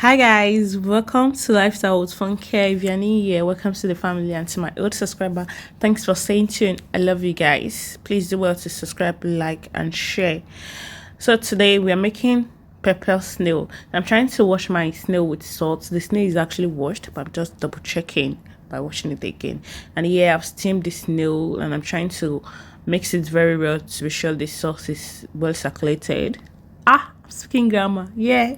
Hi guys, welcome to Lifestyle with Funkeh. If you're new here, welcome to the family, and to my old subscriber, thanks for staying tuned. I love you guys. Please do well to subscribe, like, and share. So today we are making pepper snail. I'm trying to wash my snail with salt. The snail is actually washed, but I'm just double checking by washing it again. And here I've steamed the snail and I'm trying to mix it very well to be sure the sauce is well circulated. I'm speaking grammar. Yeah,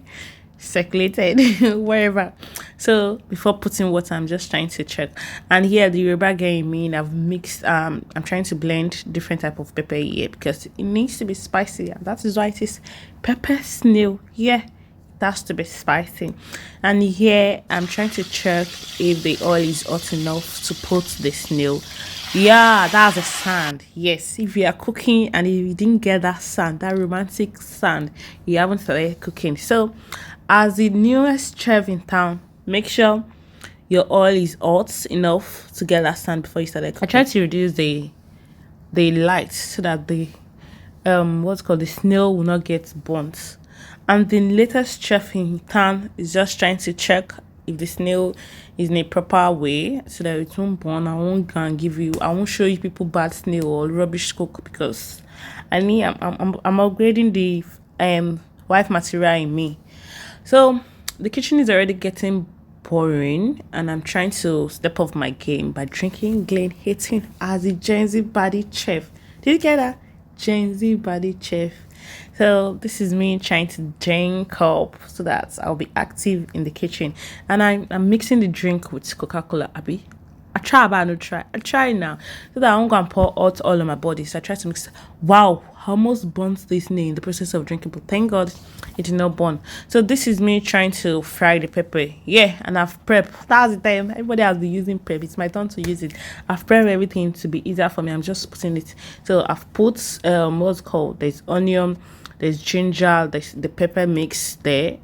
circulated wherever. So before putting water, I'm just trying to check. And here the Yoruba girl in me, I've mixed. I'm trying to blend different type of pepper here because it needs to be spicy. And that is why it is pepper snail. Yeah, it has to be spicy. And here I'm trying to check if the oil is hot enough to put the snail. Yeah, that's a sand. Yes, if you are cooking and if you didn't get that sand, that romantic sand, you haven't started cooking. So as the newest chef in town, make sure your oil is hot enough to get that sand before you start cooking. I try to reduce the light so that the what's called the snail will not get burnt. And the latest chef in town is just trying to check if the snail is in a proper way so that it won't burn. I won't I won't show you people bad snail or rubbish cook because I'm upgrading the wife material in me. So the kitchen is already getting boring and I'm trying to step off my game by drinking Glen Hating as a Gen Z body chef. Did you get that? Gen Z body chef. So this is me trying to drink up so that I'll be active in the kitchen. And I'm mixing the drink with Coca-Cola, Abby. I try, but I don't try. I try now. So that I won't go and pour out all on my body. So I try to mix. Wow, I almost burnt this knee in the process of drinking, but thank God it did not burn. So this is me trying to fry the pepper. Yeah, and I've prepped. That's the time. Everybody has been using prep. It's my turn to use it. I've prepped everything to be easier for me. I'm just putting it. So I've put what's called, there's onion, there's ginger, there's the pepper mix there.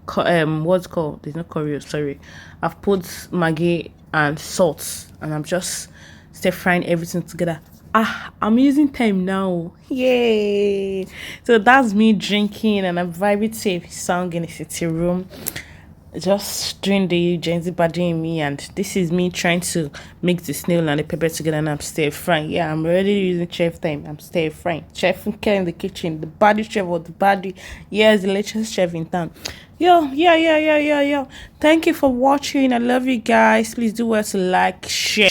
What's called, there's no curry, sorry. I've put maggi and salt and I'm just stir frying everything together. I'm using time now. Yay! So that's me drinking and I'm vibing to a song in the city room, just doing the Gen Z body in me. And this is me trying to mix the snail and the pepper together and I'm stir frying. Yeah, I'm already using chef time. I'm stir frying. Chef Funkeh in the kitchen, the body chef of the body. Yes, the latest chef in town. Yo. Thank you for watching. I love you guys. Please do well to like, share.